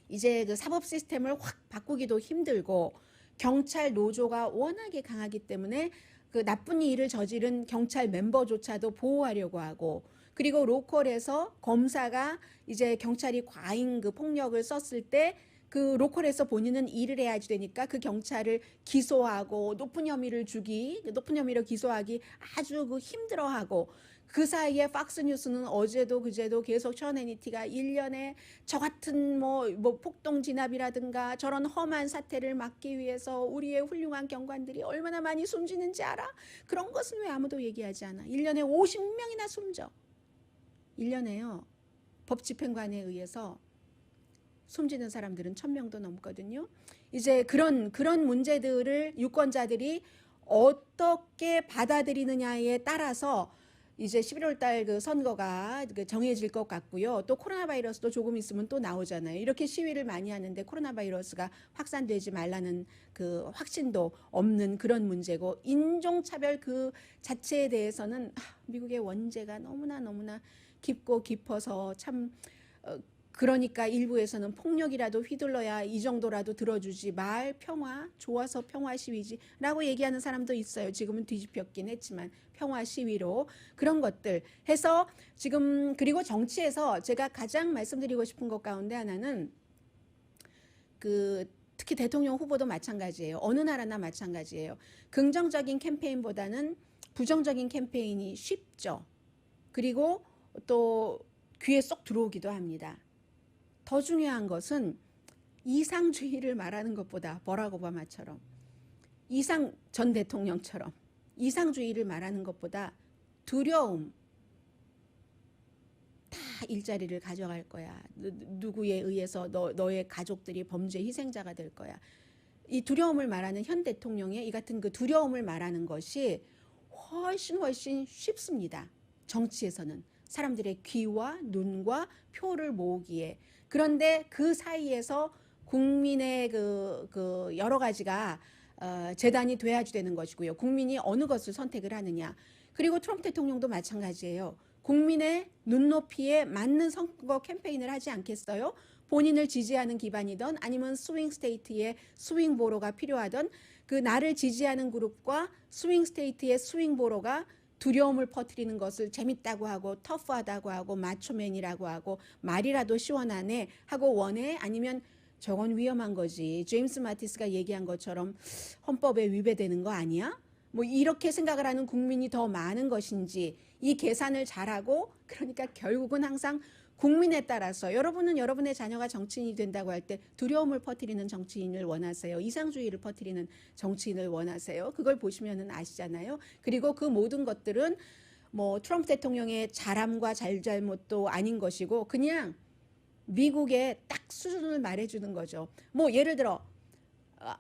이제 그 사법 시스템을 확 바꾸기도 힘들고 경찰 노조가 워낙에 강하기 때문에 그 나쁜 일을 저지른 경찰 멤버조차도 보호하려고 하고 그리고 로컬에서 검사가 이제 경찰이 과잉 그 폭력을 썼을 때 그 로컬에서 본인은 일을 해야지 되니까 그 경찰을 기소하고 높은 혐의로 기소하기 아주 그 힘들어하고 그 사이에 팍스뉴스는 어제도 그제도 계속 션 해니티가 1년에 저 같은 뭐 폭동 진압이라든가 저런 험한 사태를 막기 위해서 우리의 훌륭한 경관들이 얼마나 많이 숨지는지 알아? 그런 것은 왜 아무도 얘기하지 않아? 1년에 50명이나 숨져. 1년에요. 법집행관에 의해서 숨지는 사람들은 1000명도 넘거든요. 이제 그런 문제들을 유권자들이 어떻게 받아들이느냐에 따라서 이제 11월 달 그 선거가 정해질 것 같고요. 또 코로나 바이러스도 조금 있으면 또 나오잖아요. 이렇게 시위를 많이 하는데 코로나 바이러스가 확산되지 말라는 그 확신도 없는 그런 문제고 인종차별 그 자체에 대해서는 미국의 원죄가 너무나 깊고 깊어서 참 그러니까 일부에서는 폭력이라도 휘둘러야 이 정도라도 들어주지, 말 평화 좋아서 평화 시위지라고 얘기하는 사람도 있어요. 지금은 뒤집혔긴 했지만 평화 시위로 그런 것들 해서 지금. 그리고 정치에서 제가 가장 말씀드리고 싶은 것 가운데 하나는 특히 대통령 후보도 마찬가지예요. 어느 나라나 마찬가지예요. 긍정적인 캠페인보다는 부정적인 캠페인이 쉽죠. 그리고 또 귀에 쏙 들어오기도 합니다. 더 중요한 것은 이상주의를 말하는 것보다 버락 오바마처럼, 전 대통령처럼 이상주의를 말하는 것보다 두려움, 다 일자리를 가져갈 거야. 누구에 의해서 너의 가족들이 범죄 희생자가 될 거야. 이 두려움을 말하는 현 대통령의 이 같은 그 두려움을 말하는 것이 훨씬 쉽습니다. 정치에서는 사람들의 귀와 눈과 표를 모으기에. 그런데 그 사이에서 국민의 그 여러 가지가 재단이 돼야지 되는 것이고요. 국민이 어느 것을 선택을 하느냐. 그리고 트럼프 대통령도 마찬가지예요. 국민의 눈높이에 맞는 선거 캠페인을 하지 않겠어요? 본인을 지지하는 기반이든 아니면 스윙 스테이트의 스윙 보로가 필요하던 그 나를 지지하는 그룹과 스윙 스테이트의 스윙 보로가 두려움을 퍼뜨리는 것을 재밌다고 하고 터프하다고 하고 마초맨이라고 하고 말이라도 시원하네 하고 원해? 아니면 저건 위험한 거지, 제임스 마티스가 얘기한 것처럼 헌법에 위배되는 거 아니야? 뭐 이렇게 생각을 하는 국민이 더 많은 것인지, 이 계산을 잘하고, 그러니까 결국은 항상 국민에 따라서, 여러분은 여러분의 자녀가 정치인이 된다고 할 때 두려움을 퍼뜨리는 정치인을 원하세요? 이상주의를 퍼뜨리는 정치인을 원하세요? 그걸 보시면은 아시잖아요. 그리고 그 모든 것들은 뭐 트럼프 대통령의 잘함과 잘잘못도 아닌 것이고 그냥 미국의 딱 수준을 말해주는 거죠. 뭐 예를 들어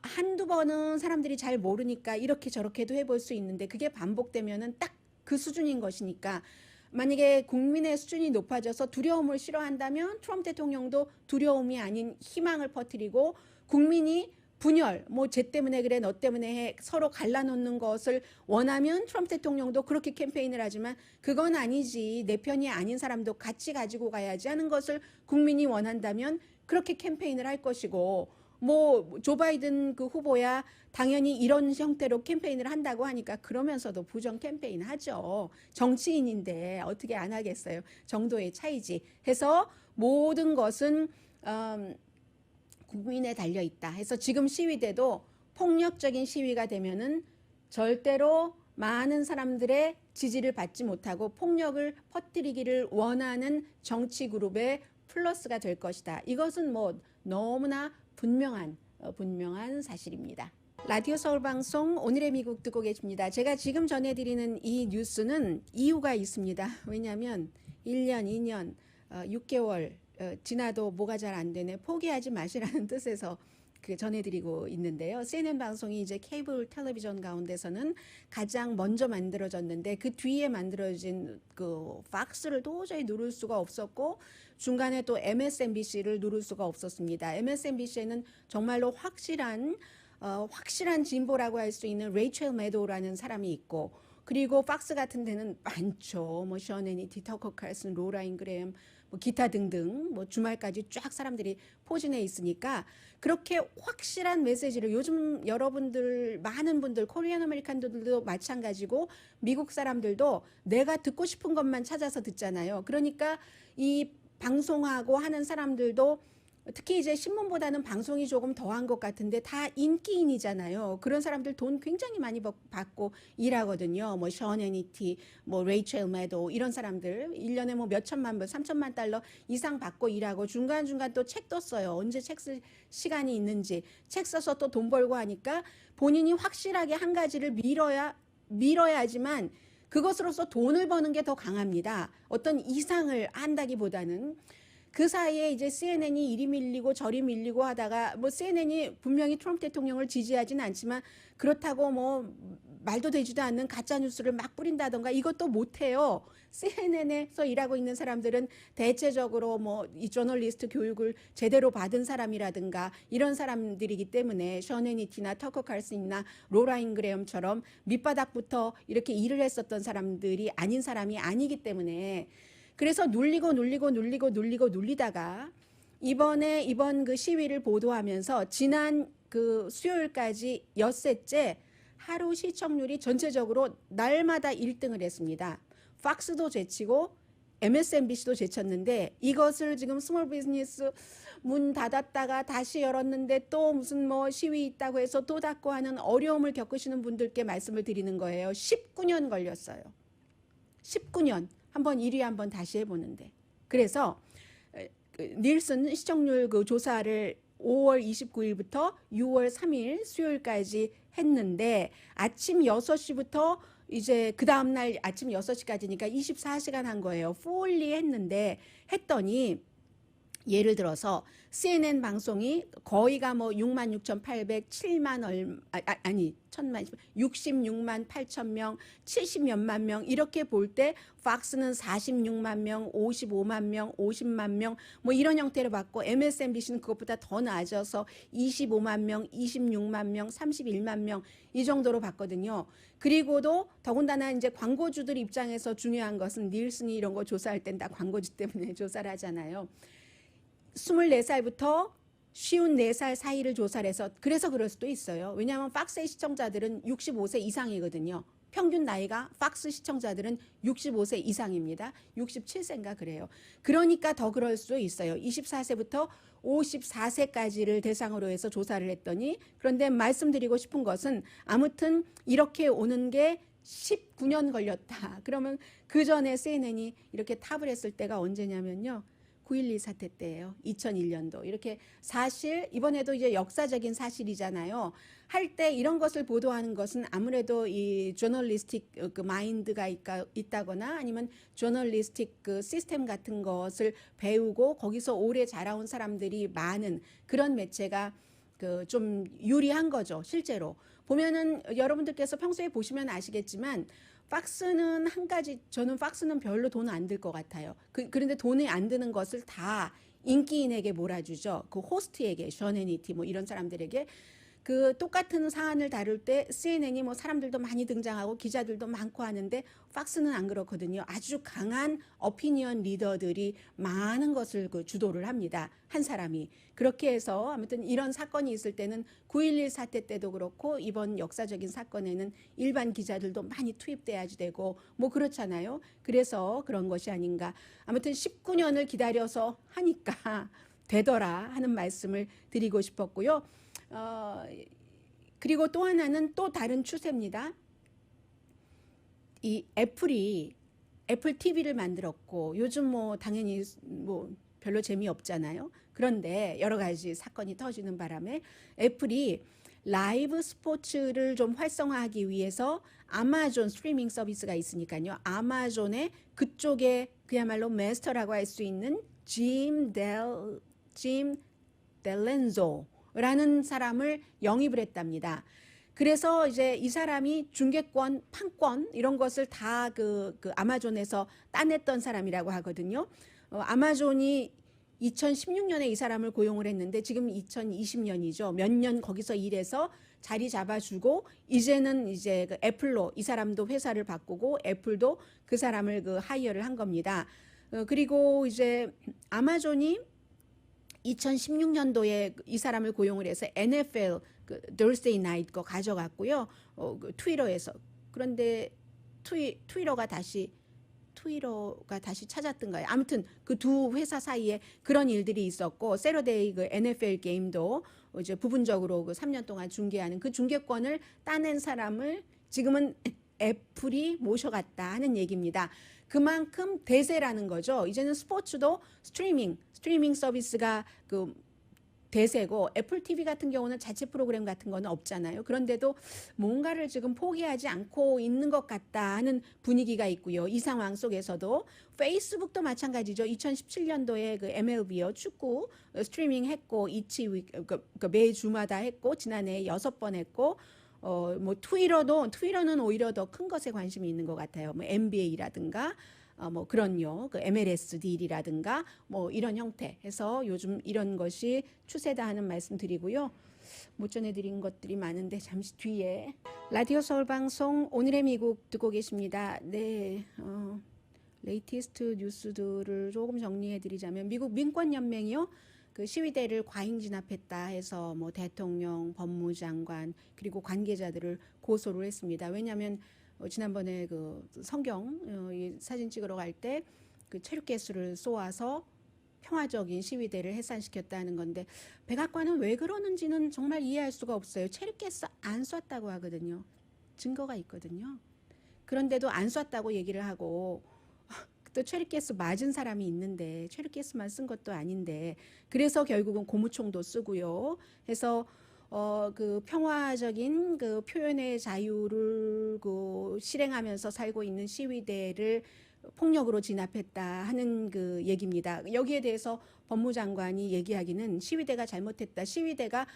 한두 번은 사람들이 잘 모르니까 이렇게 저렇게도 해볼 수 있는데 그게 반복되면은 딱 그 수준인 것이니까, 만약에 국민의 수준이 높아져서 두려움을 싫어한다면 트럼프 대통령도 두려움이 아닌 희망을 퍼뜨리고, 국민이 분열, 뭐 쟤 때문에 그래 너 때문에 해 서로 갈라놓는 것을 원하면 트럼프 대통령도 그렇게 캠페인을 하지만 그건 아니지, 내 편이 아닌 사람도 같이 가지고 가야지 하는 것을 국민이 원한다면 그렇게 캠페인을 할 것이고, 뭐 조 바이든 그 후보야 당연히 이런 형태로 캠페인을 한다고 하니까 그러면서도 부정 캠페인 하죠. 정치인인데 어떻게 안 하겠어요. 정도의 차이지 해서 모든 것은 국민에 달려있다 해서 지금 시위대도 폭력적인 시위가 되면은 절대로 많은 사람들의 지지를 받지 못하고 폭력을 퍼뜨리기를 원하는 정치 그룹의 플러스가 될 것이다. 이것은 뭐 너무나 분명한 사실입니다. 라디오 서울 방송 오늘의 미국 듣고 계십니다. 제가 지금 전해드리는 이 뉴스는 이유가 있습니다. 왜냐하면 1년, 2년, 6개월 지나도 뭐가 잘 안 되네, 포기하지 마시라는 뜻에서 전해드리고 있는데요. CNN 방송이 이제 케이블 텔레비전 가운데서는 가장 먼저 만들어졌는데 그 뒤에 만들어진 그 팍스를 도저히 누를 수가 없었고 중간에 또 MSNBC를 누를 수가 없었습니다. MSNBC에는 정말로 확실한 진보라고 할 수 있는 레이첼 매도우라는 사람이 있고, 그리고 팍스 같은 데는 많죠. 뭐 션 해니티, 터커 칼슨, 로라인 그레엄, 뭐 기타 등등, 뭐 주말까지 쫙 사람들이 포진해 있으니까 그렇게 확실한 메시지를, 요즘 여러분들 많은 분들 코리안 아메리칸들도 마찬가지고 미국 사람들도 내가 듣고 싶은 것만 찾아서 듣잖아요. 그러니까 이 방송하고 하는 사람들도 특히 이제 신문보다는 방송이 조금 더한 것 같은데 다 인기인이잖아요. 그런 사람들 돈 굉장히 많이 받고 일하거든요. 뭐 션 해니티, 뭐 레이첼 매도 이런 사람들 1년에 뭐 몇 천만 불, 3천만 달러 이상 받고 일하고 중간중간 또 책도 써요. 언제 책 쓸 시간이 있는지 책 써서 또 돈 벌고 하니까 본인이 확실하게 한 가지를 밀어야지만 그것으로서 돈을 버는 게 더 강합니다. 어떤 이상을 한다기보다는. 그 사이에 이제 CNN이 이리 밀리고 저리 밀리고 하다가, 뭐 CNN이 분명히 트럼프 대통령을 지지하진 않지만 그렇다고 뭐 말도 되지도 않는 가짜 뉴스를 막 뿌린다던가 이것도 못해요. CNN에서 일하고 있는 사람들은 대체적으로 뭐 이 저널리스트 교육을 제대로 받은 사람이라든가 이런 사람들이기 때문에 션 해니티나 터커 칼슨이나 로라 잉그레엄처럼 밑바닥부터 이렇게 일을 했었던 사람들이 아닌 사람이 아니기 때문에, 그래서 눌리다가 이번 그 시위를 보도하면서 지난 그 수요일까지 엿새째 하루 시청률이 전체적으로 날마다 1등을 했습니다. 팍스도 제치고 MSNBC도 제쳤는데 이것을 지금 스몰 비즈니스 문 닫았다가 다시 열었는데 또 무슨 뭐 시위 있다고 해서 또 닫고 하는 어려움을 겪으시는 분들께 말씀을 드리는 거예요. 19년 걸렸어요. 19년. 한번 1위 한번 다시 해보는데. 그래서 닐슨 시청률 그 조사를 5월 29일부터 6월 3일 수요일까지 했는데 아침 6시부터 이제 그 다음날 아침 6시까지니까 24시간 한 거예요. 풀리 했더니 예를 들어서 CNN 방송이 거의가 뭐 66,800, 7만 얼마, 아니 66만 8천 명, 70몇만 명 이렇게 볼 때 팍스는 46만 명, 55만 명, 50만 명 뭐 이런 형태로 봤고 MSNBC는 그것보다 더 나아져서 25만 명, 26만 명, 31만 명 이 정도로 봤거든요. 그리고도 더군다나 이제 광고주들 입장에서 중요한 것은 닐슨이 이런 거 조사할 땐 다 광고주 때문에 조사를 하잖아요. 24살부터 54살 사이를 조사를 해서 그래서 그럴 수도 있어요. 왜냐하면 팍스의 시청자들은 65세 이상이거든요. 평균 나이가 팍스 시청자들은 65세 이상입니다. 67세인가 그래요. 그러니까 더 그럴 수도 있어요. 24세부터 54세까지를 대상으로 해서 조사를 했더니 그런데 말씀드리고 싶은 것은 아무튼 이렇게 오는 게 19년 걸렸다. 그러면 그 전에 CNN이 이렇게 탑을 했을 때가 언제냐면요. 9.12 사태 때예요. 2001년도. 이렇게 사실 이번에도 이제 역사적인 사실이잖아요. 할 때 이런 것을 보도하는 것은 아무래도 이 저널리스틱 그 마인드가 있다거나 아니면 저널리스틱 그 시스템 같은 것을 배우고 거기서 오래 자라온 사람들이 많은 그런 매체가 그 좀 유리한 거죠. 실제로. 보면은 여러분들께서 평소에 보시면 아시겠지만 팍스는 한 가지 저는 팍스는 별로 돈 안 들 것 같아요. 그런데 돈이 안 드는 것을 다 인기인에게 몰아주죠. 그 호스트에게, 션 해니티 뭐 이런 사람들에게 그 똑같은 사안을 다룰 때 CNN이 뭐 사람들도 많이 등장하고 기자들도 많고 하는데 팍스는 안 그렇거든요. 아주 강한 어피니언 리더들이 많은 것을 그 주도를 합니다. 한 사람이. 그렇게 해서 아무튼 이런 사건이 있을 때는 9.11 사태 때도 그렇고 이번 역사적인 사건에는 일반 기자들도 많이 투입돼야지 되고 뭐 그렇잖아요. 그래서 그런 것이 아닌가. 아무튼 19년을 기다려서 하니까 되더라 하는 말씀을 드리고 싶었고요. 그리고 또 하나는 또 다른 추세입니다. 이 애플 TV를 만들었고 요즘 뭐 당연히 뭐 별로 재미없잖아요. 그런데 여러 가지 사건이 터지는 바람에 애플이 라이브 스포츠를 좀 활성화하기 위해서 아마존 스트리밍 서비스가 있으니까요. 아마존의 그쪽에 그야말로 마스터라고 할 수 있는 짐 델렌조 라는 사람을 영입을 했답니다. 그래서 이제 이 사람이 중계권, 판권 이런 것을 다 그 아마존에서 따냈던 사람이라고 하거든요. 아마존이 2016년에 이 사람을 고용을 했는데 지금 2020년이죠. 몇 년 거기서 일해서 자리 잡아주고 이제는 이제 그 애플로 이 사람도 회사를 바꾸고 애플도 그 사람을 그 하이어를 한 겁니다. 그리고 이제 아마존이 2016년도에 이 사람을 고용을 해서 NFL 그 Thursday Night 거 가져갔고요. 그 트위터에서. 그런데 트위터가 다시 찾았던 거예요. 아무튼 그 두 회사 사이에 그런 일들이 있었고 세러데이 그 NFL 게임도 이제 부분적으로 그 3년 동안 중계하는 그 중계권을 따낸 사람을 지금은 애플이 모셔갔다 하는 얘기입니다. 그만큼 대세라는 거죠. 이제는 스포츠도 스트리밍 서비스가 그 대세고 애플 TV 같은 경우는 자체 프로그램 같은 거는 없잖아요. 그런데도 뭔가를 지금 포기하지 않고 있는 것 같다 하는 분위기가 있고요. 이 상황 속에서도 페이스북도 마찬가지죠. 2017년도에 그 MLB요 축구 스트리밍 했고 그 매주마다 했고 지난해 6번 했고 뭐 트위터는 오히려 더 큰 것에 관심이 있는 것 같아요. 뭐 NBA라든가 뭐 그런요. 그 MLS 딜이라든가 뭐 이런 형태 해서 요즘 이런 것이 추세다 하는 말씀 드리고요. 못 전해드린 것들이 많은데 잠시 뒤에 라디오 서울 방송 오늘의 미국 듣고 계십니다. 네, 레이티스트 뉴스들을 조금 정리해 드리자면 미국 민권연맹이요. 그 시위대를 과잉 진압했다 해서 뭐 대통령, 법무장관 그리고 관계자들을 고소를 했습니다. 왜냐하면 지난번에 그 성경 이 사진 찍으러 갈 때 그 체류가스를 쏘아서 평화적인 시위대를 해산시켰다는 건데 백악관은 왜 그러는지는 정말 이해할 수가 없어요. 체류가스 안 쐈다고 하거든요. 증거가 있거든요. 그런데도 안 쐈다고 얘기를 하고 또 체류가스 맞은 사람이 있는데 체류가스만 쓴 것도 아닌데 그래서 결국은 고무총도 쓰고요. 해서 그 평화적인 그 표현의 자유를 그 실행하면서 살고 있는 시위대를 폭력으로 진압했다 하는 그 얘기입니다. 여기에 대해서 법무장관이 얘기하기는 시위대가 잘못했다. 시위대가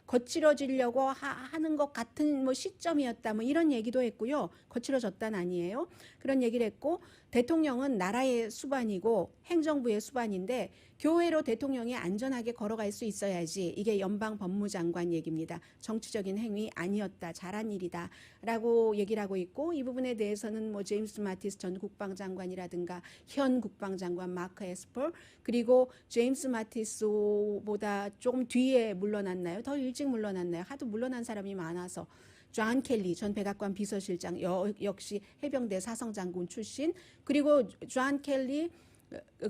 거칠어지려고 하는 것 같은 뭐 시점이었다. 뭐 이런 얘기도 했고요. 거칠어졌다는 아니에요. 그런 얘기를 했고 대통령은 나라의 수반이고 행정부의 수반인데 교회로 대통령이 안전하게 걸어갈 수 있어야지. 이게 연방 법무장관 얘기입니다. 정치적인 행위 아니었다. 잘한 일이다. 라고 얘기를 하고 있고 이 부분에 대해서는 뭐 제임스 마티스 전 국방장관이라든가 현 국방장관 마크 에스퍼 그리고 제임스 마티스보다 조금 뒤에 물러났나요? 더 일찍 물러났나요? 하도 물러난 사람이 많아서 존 켈리 전 백악관 비서실장 역시 해병대 사성장군 출신 그리고 존 켈리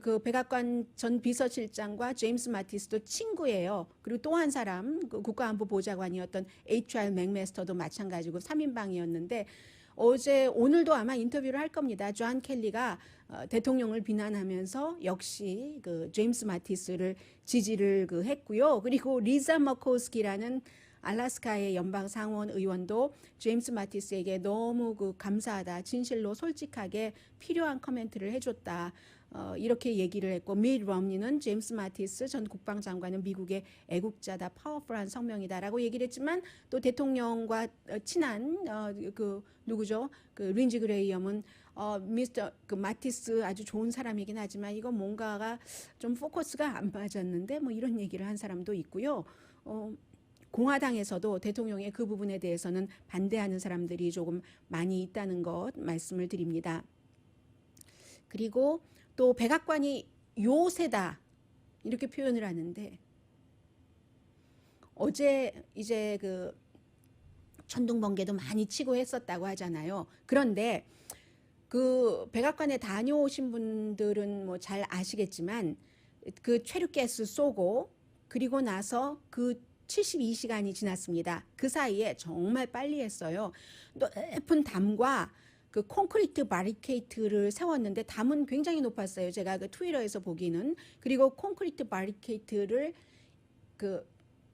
그 백악관 전 비서실장과 제임스 마티스도 친구예요. 그리고 또 한 사람 그 국가안보보좌관이었던 HR 맥메스터도 마찬가지고 3인방이었는데 오늘도 아마 인터뷰를 할 겁니다. 존 켈리가 대통령을 비난하면서 역시 그 제임스 마티스를 지지를 했고요. 그리고 리자 머코스키라는 알래스카의 연방 상원 의원도 제임스 마티스에게 너무 감사하다. 진실로 솔직하게 필요한 코멘트를 해줬다. 이렇게 얘기를 했고 밋 럼니는 제임스 마티스 전 국방장관은 미국의 애국자다 파워풀한 성명이다라고 얘기를 했지만 또 대통령과 친한 누구죠? 그 린지 그레이엄은 미스터 마티스 아주 좋은 사람이긴 하지만 이거 뭔가가 좀 포커스가 안 맞았는데 뭐 이런 얘기를 한 사람도 있고요. 공화당에서도 대통령의 그 부분에 대해서는 반대하는 사람들이 조금 많이 있다는 것 말씀을 드립니다. 그리고 또 백악관이 요새다 이렇게 표현을 하는데 어제 이제 그 천둥번개도 많이 치고 했었다고 하잖아요. 그런데 그 백악관에 다녀오신 분들은 뭐 잘 아시겠지만 그 체류가스 쏘고 그리고 나서 그 72시간이 지났습니다. 그 사이에 정말 빨리 했어요. 높은 담과 그 콘크리트 바리케이트를 세웠는데 담은 굉장히 높았어요. 제가 그 트위터에서 보기는. 그리고 콘크리트 바리케이트를 그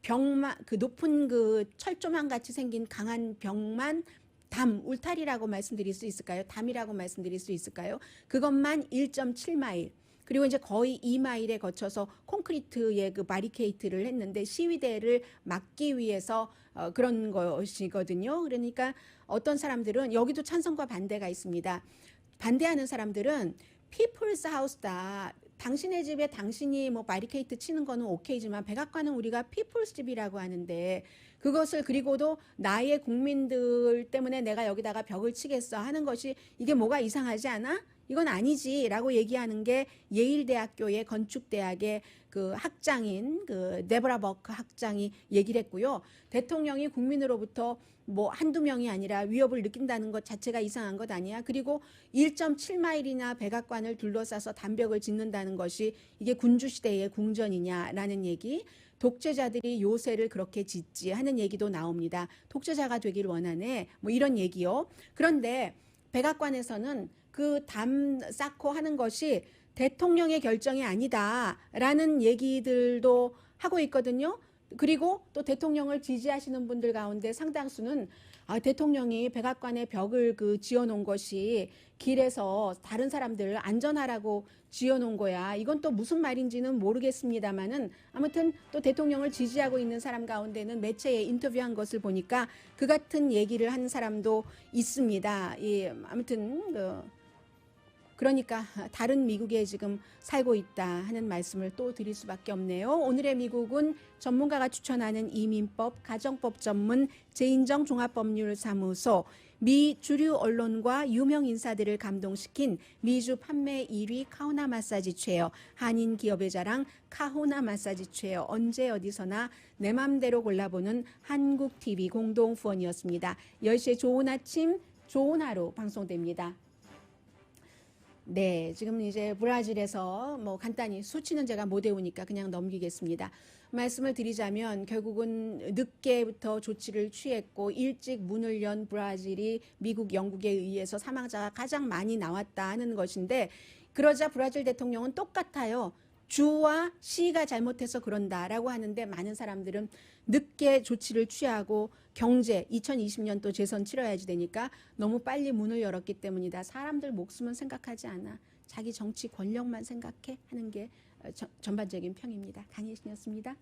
벽만 그 높은 그 철조망 같이 생긴 강한 벽만 담 울타리라고 말씀드릴 수 있을까요? 담이라고 말씀드릴 수 있을까요? 그것만 1.7마일. 그리고 이제 거의 2마일에 거쳐서 콘크리트의 그 바리케이트를 했는데 시위대를 막기 위해서 그런 것이거든요. 그러니까 어떤 사람들은 여기도 찬성과 반대가 있습니다. 반대하는 사람들은 피플스 하우스다. 당신의 집에 당신이 뭐 바리케이트 치는 거는 오케이지만 백악관은 우리가 피플스 집이라고 하는데 그것을 그리고도 나의 국민들 때문에 내가 여기다가 벽을 치겠어 하는 것이 이게 뭐가 이상하지 않아? 이건 아니지 라고 얘기하는 게 예일대학교의 건축대학의 그 학장인 그 데보라 버크 학장이 얘기를 했고요. 대통령이 국민으로부터 뭐 한두 명이 아니라 위협을 느낀다는 것 자체가 이상한 것 아니야. 그리고 1.7마일이나 백악관을 둘러싸서 담벽을 짓는다는 것이 이게 군주시대의 궁전이냐라는 얘기. 독재자들이 요새를 그렇게 짓지 하는 얘기도 나옵니다. 독재자가 되길 원하네. 뭐 이런 얘기요. 그런데 백악관에서는 그 담 쌓고 하는 것이 대통령의 결정이 아니다라는 얘기들도 하고 있거든요. 그리고 또 대통령을 지지하시는 분들 가운데 상당수는 대통령이 백악관에 벽을 지어놓은 것이 길에서 다른 사람들 안전하라고 지어놓은 거야. 이건 또 무슨 말인지는 모르겠습니다만은 아무튼 또 대통령을 지지하고 있는 사람 가운데는 매체에 인터뷰한 것을 보니까 그 같은 얘기를 한 사람도 있습니다. 아무튼 그러니까 다른 미국에 지금 살고 있다 하는 말씀을 또 드릴 수밖에 없네요. 오늘의 미국은 전문가가 추천하는 이민법, 가정법 전문 제인정 종합법률사무소, 미 주류 언론과 유명 인사들을 감동시킨 미주 판매 1위 카호나 마사지 체어, 한인 기업의 자랑 카호나 마사지 체어, 언제 어디서나 내 맘대로 골라보는 한국TV 공동 후원이었습니다. 10시에 좋은 아침, 좋은 하루 방송됩니다. 네, 지금 이제 브라질에서 뭐 간단히 수치는 제가 못 외우니까 그냥 넘기겠습니다. 말씀을 드리자면 결국은 늦게부터 조치를 취했고 일찍 문을 연 브라질이 미국, 영국에 의해서 사망자가 가장 많이 나왔다 하는 것인데, 그러자 브라질 대통령은 똑같아요. 주와 시가 잘못해서 그런다라고 하는데, 많은 사람들은 늦게 조치를 취하고 경제 2020년도 재선 치러야지 되니까 너무 빨리 문을 열었기 때문이다. 사람들 목숨은 생각하지 않아. 자기 정치 권력만 생각해 하는 게 전반적인 평입니다. 강혜신이었습니다.